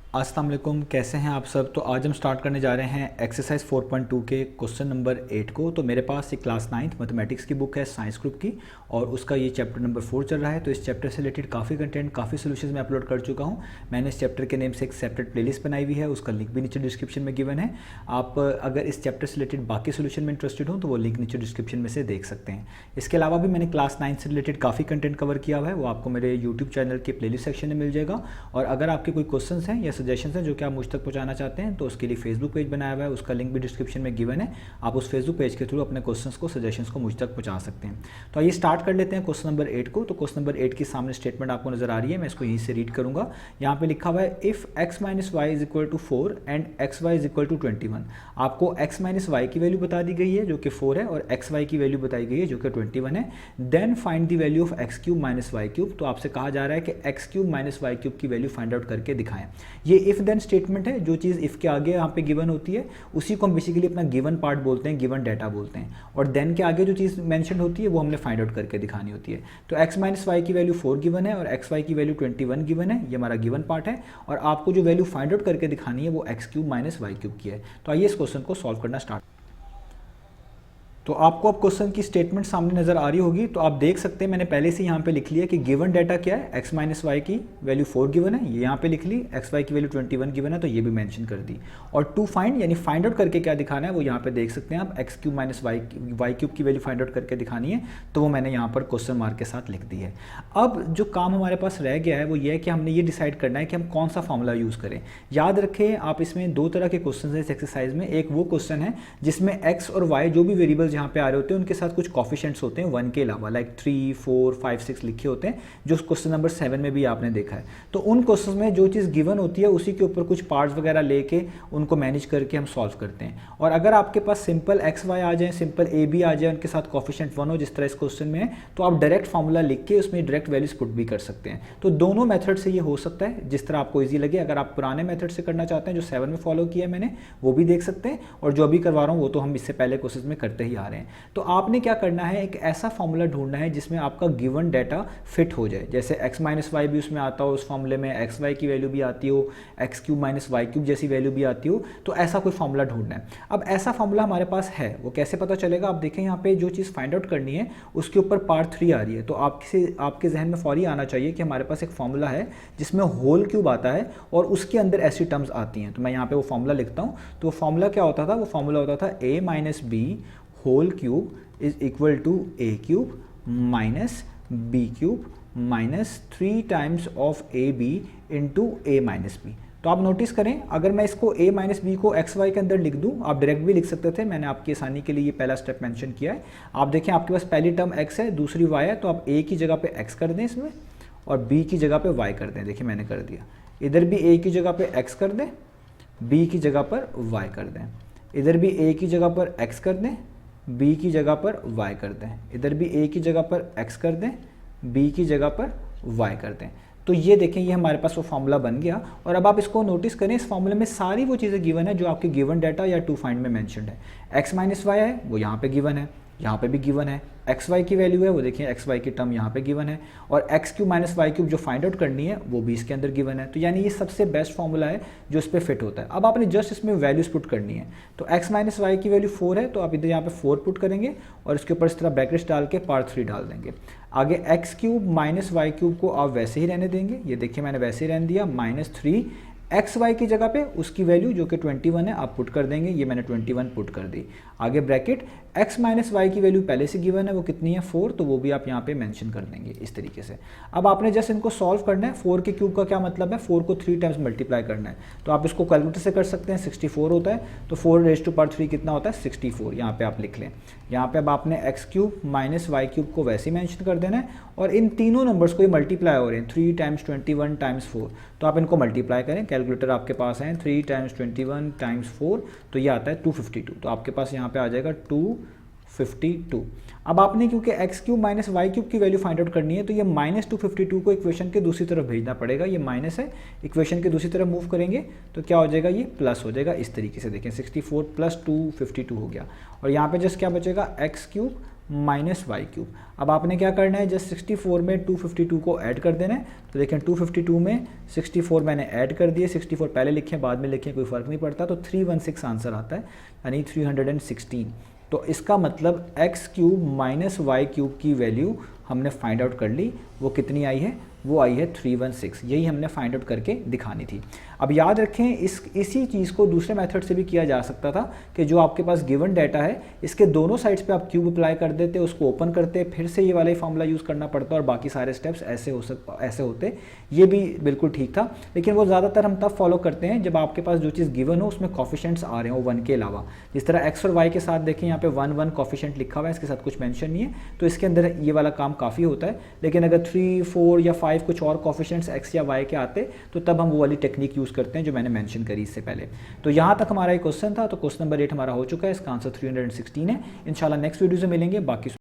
अस्सलाम वालेकुम, कैसे हैं आप सब। तो आज हम स्टार्ट करने जा रहे हैं एक्सरसाइज 4.2 के क्वेश्चन नंबर 8 को। तो मेरे पास एक क्लास 9th मैथमेटिक्स की बुक है साइंस ग्रुप की, और उसका ये चैप्टर नंबर 4 चल रहा है। तो इस चैप्टर से रिलेटेड काफ़ी कंटेंट, काफ़ी सोल्यूशन मैं अपलोड कर चुका हूँ। मैंने इस चैप्टर के नेम से एक सेपरेट प्लेलिस्ट बनाई हुई है, उसका लिंक भी नीचे डिस्क्रिप्शन में गिवन है। आप अगर इस चैप्टर से रिलेटेड बाकी सोल्यूशन में इंटरेस्टेड हो तो वो लिंक नीचे डिस्क्रिप्शन में से देख सकते हैं। इसके अलावा भी मैंने क्लास 9 से रिलेटेड काफ़ी कंटेंट कवर किया हुआ है, वो आपको मेरे यूट्यूब चैनल के प्लेलिस्ट सेक्शन में मिल जाएगा। और अगर आपके कोई क्वेश्चन हैं या सजेशन हैं जो कि आप मुझ तक पहुंचाना चाहते हैं, तो उसके लिए फेसबुक पेज बनाया हुआ है, उसका लिंक भी डिस्क्रिप्शन में गिवन है। आप उस फेसबुक पेज के थ्रू अपने क्वेश्चंस को, सजेशंस को मुझ तक पहुंचा सकते हैं। तो आइए स्टार्ट कर लेते हैं क्वेश्चन नंबर 8 को। तो क्वेश्चन नंबर 8 की सामने स्टेटमेंट आपको नजर आ रही है, मैं इसको यहीं से रीड करूंगा। यहाँ पे लिखा हुआ है if x minus y is equal to 4 and x y is equal to 21। आपको x माइनस वाई की वैल्यू बता दी गई है जो कि 4 है, और एक्स वाई की वैल्यू बताई गई है जो कि 21 है। Then find the value of x cube minus y cube. तो आपसे कहा जा रहा है कि x cube minus y cube की वैल्यू फाइंड आउट करके दिखाएं। ये इफ देन स्टेटमेंट है, जो चीज़ इफ के आगे यहाँ पे गिवन होती है उसी को हम बेसिकली अपना गिवन पार्ट बोलते हैं, गिवन डाटा बोलते हैं। और देन के आगे जो चीज़ मेंशन होती है वो हमने फाइंड आउट करके दिखानी होती है। तो x माइनस वाई की वैल्यू 4 गिवन है और एक्स वाई की वैल्यू 21 गिवन है, ये हमारा गिवन पार्ट है। और आपको जो वैल्यू फाइंड आउट करके दिखानी है वो x cube minus y cube की है। तो आइए इस क्वेश्चन को सॉल्व करना स्टार्ट। तो आपको अब क्वेश्चन की स्टेटमेंट सामने नजर आ रही होगी। तो आप देख सकते हैं मैंने पहले से यहाँ पे लिख लिया कि गिवन डाटा क्या है, x माइनस वाई की वैल्यू 4 गिवन है, ये यहाँ पे लिख ली। एक्स वाई की वैल्यू 21 गिवन है, तो ये भी मेंशन कर दी। और टू फाइंड यानी फाइंड आउट करके क्या दिखाना है वो यहाँ पे देख सकते हैं आप, x cube minus y cube की वैल्यू फाइंड आउट करके दिखानी है, तो वो मैंने यहाँ पर क्वेश्चन मार्क के साथ लिख दी है। अब जो काम हमारे पास रह गया है वो ये है कि हमने ये डिसाइड करना है कि हम कौन सा फॉर्मूला यूज़ करें। याद रखें आप, इसमें दो तरह के क्वेश्चन है इस एक्सरसाइज में। एक वो क्वेश्चन है जिसमें एक्स और वाई जो भी वेरिएबल्स यहाँ पे आ रहे होते हैं उनके साथ कुछ कॉफिशिएंट्स होते हैं 1 के अलावा, लाइक 3, 4, 5, 6 लिखे होते हैं, जो क्वेश्चन नंबर 7 में भी आपने देखा है। तो उन क्वेश्चन में जो चीज़ गिवन होती है उसी के ऊपर कुछ पार्ट्स वगैरह लेके उनको मैनेज करके हम सॉल्व करते हैं। और अगर आपके पास सिंपल एक्स वाई आ जाए, सिंपल ए बी आ जाए, उनके साथ कॉफिशिएंट 1 हो जिस तरह इस क्वेश्चन में है, तो आप डायरेक्ट फॉर्मूला लिख के उसमें डायरेक्ट वैल्यूज पुट भी कर सकते हैं। तो दोनों मेथड से ये हो सकता है, जिस तरह आपको ईजी लगे। अगर आप पुराने मेथड से करना चाहते हैं जो 7 में फॉलो किया है मैंने, वो भी देख सकते हैं, और जो अभी करवा रहा हूँ वो तो हम इससे पहले क्वेश्चन में करते ही आ रहे हैं। तो आपने क्या करना है, एक ऐसा फॉर्मूला ढूंढना है जिसमें आपका गिवन डाटा फिट हो जाए। जैसे x माइनस वाई भी उसमें आता हो, उस फॉर्मूले में एक्स वाई की वैल्यू भी आती हो, x cube minus y cube जैसी वैल्यू भी आती हो, तो ऐसा कोई फॉर्मूला ढूंढना है। अब ऐसा फॉर्मूला हमारे पास है, वो कैसे पता चलेगा, आप देखें यहाँ पे जो चीज़ फाइंड आउट करनी है उसके ऊपर पार्ट 3 आ रही है। तो आपके जहन में फौरी आना चाहिए कि हमारे पास एक फॉर्मूला है जिसमें होल क्यूब आता है और उसके अंदर ऐसी टर्म्स आती हैं। तो मैं यहाँ पे वो फॉर्मूला लिखता हूँ। तो वो फॉर्मूला क्या होता था, वो फॉर्मूला होता था a minus b whole cube is equal to a cube minus b cube minus 3 times of a b into a minus b. तो आप नोटिस करें, अगर मैं इसको a माइनस बी को एक्स वाई के अंदर लिख दूं, आप डायरेक्ट भी लिख सकते थे, मैंने आपकी आसानी के लिए ये पहला स्टेप मेंशन किया है। आप देखें आपके पास पहली टर्म x है, दूसरी y है, तो आप a की जगह पे x कर दें इसमें, और b की जगह पे y कर दें। देखिए मैंने कर दिया। इधर भी a की जगह पे x कर दें, b की जगह पर y कर दें। इधर भी a की जगह पर x कर दें, b की जगह पर y कर दें। इधर भी a की जगह पर x कर दें, b की जगह पर y कर दें। तो ये देखें, ये हमारे पास वो फॉर्मूला बन गया। और अब आप इसको नोटिस करें, इस फॉर्मूले में सारी वो चीज़ें गिवन है जो आपके गिवन डाटा या टू फाइंड में मेंशन्ड है। x माइनस वाई है वो यहाँ पे गिवन है, यहाँ पे भी गिवन है। एक्स वाई की वैल्यू है वो देखिए, एक्स वाई की टर्म यहाँ पे गिवन है, और x cube minus y cube जो फाइंड आउट करनी है वो भी इसके अंदर गिवन है। तो यानी ये सबसे बेस्ट फॉर्मूला है जो इस पर फिट होता है। अब आपने जस्ट इसमें वैल्यूज पुट करनी है। तो एक्स माइनस वाई की वैल्यू 4 है, तो आप इधर यहाँ पे 4 पुट करेंगे और इसके ऊपर इस तरह ब्रैकेट्स डाल के पार्ट 3 डाल देंगे। आगे x cube minus y cube को आप वैसे ही रहने देंगे, ये देखिए मैंने वैसे ही रहने दिया, माइनस 3 एक्स वाई की जगह पे उसकी वैल्यू जो कि 21 है आप पुट कर देंगे, ये मैंने 21 पुट कर दी। आगे ब्रैकेट x माइनस वाई की वैल्यू पहले से गिवन है, वो कितनी है 4, तो वो भी आप यहाँ पे मेंशन कर देंगे इस तरीके से। अब आपने जस्ट इनको सॉल्व करना है। 4 के क्यूब का क्या मतलब है, 4 को 3 टाइम्स मल्टीप्लाई करना है। तो आप इसको कैलकुलेटर से कर सकते हैं, 64 होता है, तो 4 रेज़ टू पावर 3 कितना होता है 64, यहाँ पे आप लिख लें। यहाँ पे अब आपने x cube minus y cube को वैसे ही मेंशन कर देना है, और इन तीनों नंबर्स को ये मल्टीप्लाई हो रहे हैं, 3 टाइम्स 21 टाइम्स 4, तो आप इनको मल्टीप्लाई करें। कैलकुलेटर आपके पास है, 3 टाइम्स 21 टाइम्स 4, तो ये आता है 252। तो आपके पास यहाँ पे आ जाएगा 252। अब आपने क्योंकि x cube minus y cube की वैल्यू फाइंड आउट करनी है, तो ये माइनस 252 को इक्वेशन के दूसरी तरफ भेजना पड़ेगा। ये माइनस है, इक्वेशन के दूसरी तरफ मूव करेंगे तो क्या हो जाएगा, ये प्लस हो जाएगा। इस तरीके से देखें, 64 प्लस 252 हो गया। और यहाँ पे जस्ट क्या बचेगा, x cube minus y cube. अब आपने क्या करना है, जस्ट 64 में 252 को ऐड कर देना है। तो देखें 252 में 64 मैंने ऐड कर दिए, 64 पहले लिखें बाद में लिखें कोई फ़र्क नहीं पड़ता, तो 316 आंसर आता है, यानी 316। तो इसका मतलब x cube minus y cube की वैल्यू हमने फाइंड आउट कर ली। वो कितनी आई है, वो आई है 316। यही हमने फाइंड आउट करके दिखानी थी। अब याद रखें इसी चीज़ को दूसरे मेथड से भी किया जा सकता था कि जो आपके पास गिवन डाटा है इसके दोनों साइड्स पे आप क्यूब अप्लाई कर देते, उसको ओपन करते, फिर से ये वाला ही फॉर्मूला यूज़ करना पड़ता और बाकी सारे स्टेप्स ऐसे होते। ये भी बिल्कुल ठीक था, लेकिन वो ज़्यादातर हम तब फॉलो करते हैं जब आपके पास जो चीज़ गिवन हो उसमें कॉफिशेंट्स आ रहे हो 1 के अलावा। जिस तरह एक्स और वाई के साथ देखें यहाँ पे 1 कॉफिशेंट लिखा हुआ है, इसके साथ कुछ मेंशन नहीं है, तो इसके अंदर ये वाला काम काफ़ी होता है। लेकिन अगर 3, 4 या 5 कुछ और कॉफिशेंट्स एक्स या वाई के आते तो तब हम वो वाली टेक्निक यूज़ करते हैं जो मैंने मेंशन करी इससे पहले। तो यहाँ तक हमारा एक क्वेश्चन था। तो क्वेश्चन नंबर 8 हमारा हो चुका है, इसका आंसर 316 है। इंशाल्लाह नेक्स्ट वीडियो से मिलेंगे बाकी